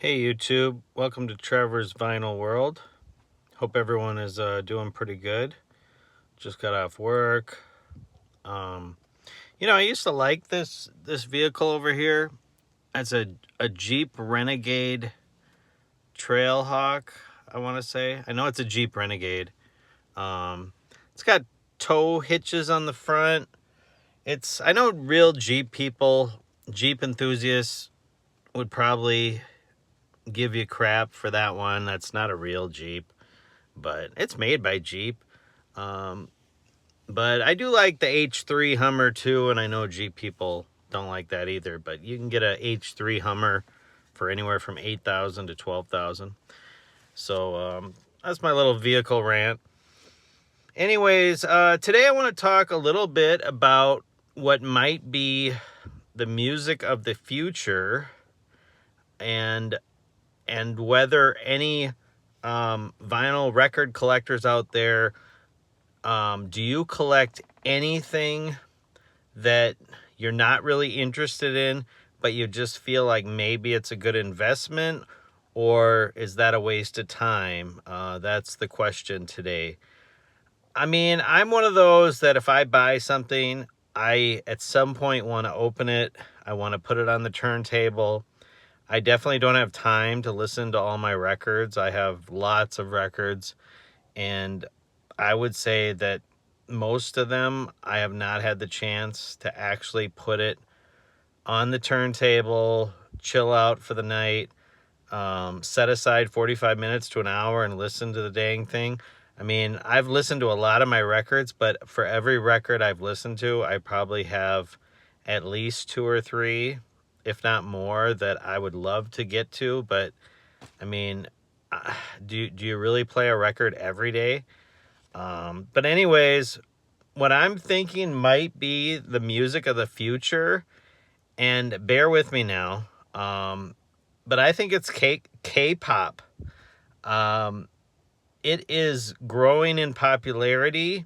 Hey YouTube, welcome to Trevor's Vinyl World. Hope everyone is doing pretty good. Just got off work. Um, I used to like this vehicle over here. It's a Jeep Renegade Trailhawk, I want to say. I know it's a Jeep Renegade. It's got tow hitches on the front. I know real Jeep people, Jeep enthusiasts would probably give you crap for that one. That's not a real Jeep, but it's made by Jeep. Um, but I do like the H3 Hummer too, and I know Jeep people don't like that either. But you can get a H3 Hummer for anywhere from 8,000 to 12,000. So that's my little vehicle rant. Anyways, today I want to talk a little bit about what might be the music of the future, and whether any vinyl record collectors out there, do you collect anything that you're not really interested in, but you just feel like maybe it's a good investment, or is that a waste of time? That's the question today. I mean, I'm one of those that if I buy something, I at some point want to open it. I want to put it on the turntable. I definitely don't have time to listen to all my records. I have lots of records, and I would say that most of them I have not had the chance to actually put it on the turntable, chill out for the night, set aside 45 minutes to an hour and listen to the dang thing. I mean, I've listened to a lot of my records, but for every record I've listened to, I probably have at least two or three, if not more, that I would love to get to. But I mean, do you really play a record every day? But anyways, what I'm thinking might be the music of the future, and bear with me now, but I think it's K-pop. Um, it is growing in popularity.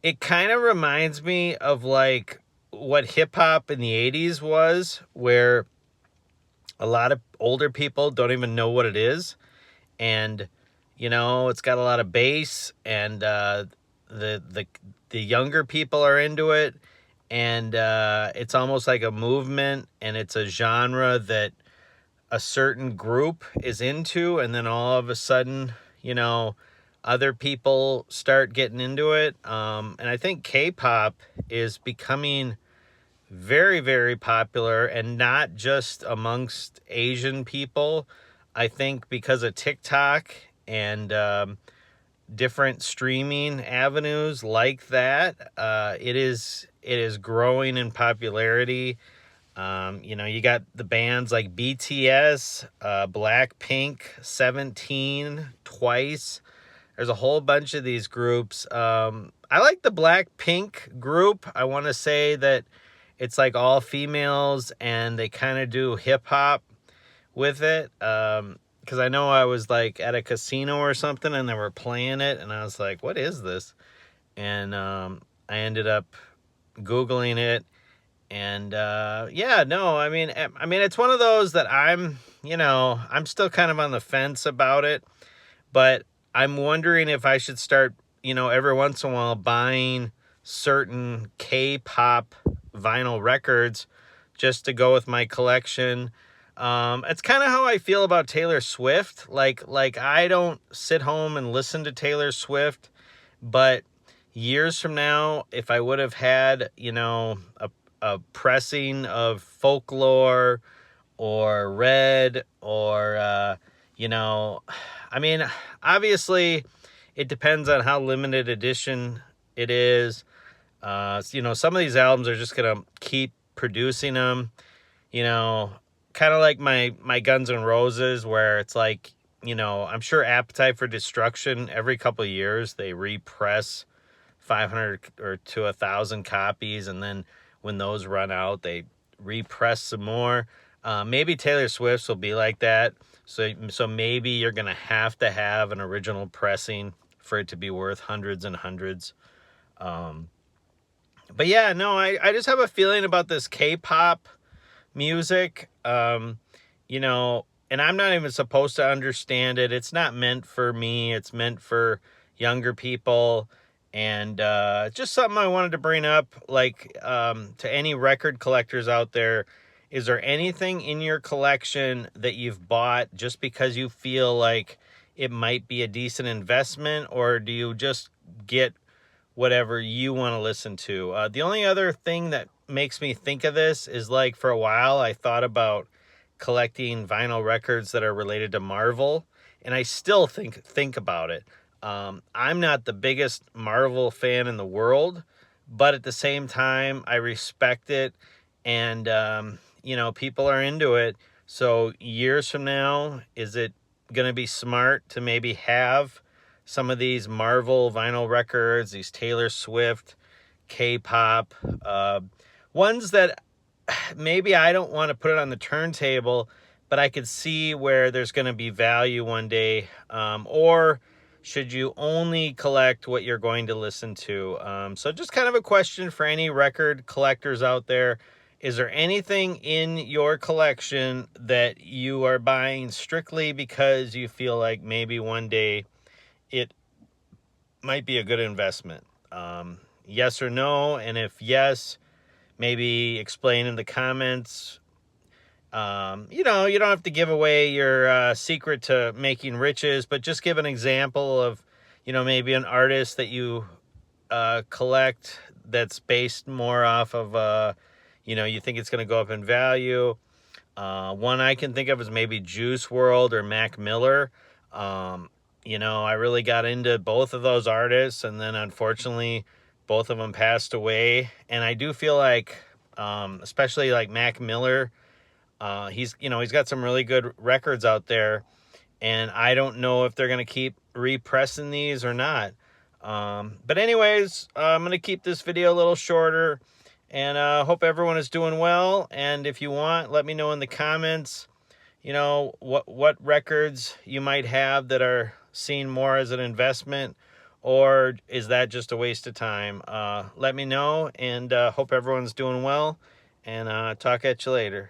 It kind of reminds me of like what hip hop in the 80s was, where a lot of older people don't even know what it is. And, it's got a lot of bass, and the younger people are into it. And it's almost like a movement, and it's a genre that a certain group is into, and then all of a sudden, other people start getting into it. And I think K-pop is becoming very, very popular, and not just amongst Asian people. I think because of TikTok and different streaming avenues like that, it is growing in popularity. You got the bands like BTS, Blackpink, 17, Twice. There's a whole bunch of these groups. I like the Blackpink group. I want to say that it's like all females, and they kind of do hip hop with it. Because I know I was like at a casino or something, and they were playing it, and I was like, what is this? And I ended up Googling it. And yeah, no, I mean, it's one of those that I'm still kind of on the fence about it, but I'm wondering if I should start, every once in a while buying certain K-pop vinyl records just to go with my collection. It's kind of how I feel about Taylor Swift. Like I don't sit home and listen to Taylor Swift, but years from now, if I would have had, a pressing of Folklore or Red, or I mean, obviously it depends on how limited edition it is. Some of these albums are just gonna keep producing them, kind of like my Guns N' Roses, where it's like, I'm sure Appetite for Destruction, every couple of years they repress 500 or to 1,000 copies, and then when those run out, they repress some more. Maybe Taylor Swift's will be like that. So maybe you're gonna have to have an original pressing for it to be worth hundreds and hundreds. But yeah, no, I just have a feeling about this K-pop music. And and I'm not even supposed to understand it. It's not meant for me. It's meant for younger people. And just something I wanted to bring up, like to any record collectors out there. Is there anything in your collection that you've bought just because you feel like it might be a decent investment, or do you just get whatever you want to listen to? The only other thing that makes me think of this is, like, for a while I thought about collecting vinyl records that are related to Marvel, and I still think about it. I'm not the biggest Marvel fan in the world, but at the same time, I respect it, and people are into it. So years from now, is it going to be smart to maybe have some of these Marvel vinyl records, these Taylor Swift, K-pop, ones that maybe I don't want to put it on the turntable, but I could see where there's going to be value one day? Or should you only collect what you're going to listen to? So just kind of a question for any record collectors out there. Is there anything in your collection that you are buying strictly because you feel like maybe one day it might be a good investment? Yes or no? And if yes, maybe explain in the comments. You don't have to give away your secret to making riches, but just give an example of, maybe an artist that you collect that's based more off of, you think it's going to go up in value. One I can think of is maybe Juice World or Mac Miller. I really got into both of those artists, and then unfortunately both of them passed away. And I do feel like, especially like Mac Miller, he's got some really good records out there, and I don't know if they're going to keep repressing these or not. But anyways, I'm going to keep this video a little shorter, and hope everyone is doing well. And if you want, let me know in the comments, what records you might have that are seen more as an investment, or is that just a waste of time? Let me know, and hope everyone's doing well, and talk at you later.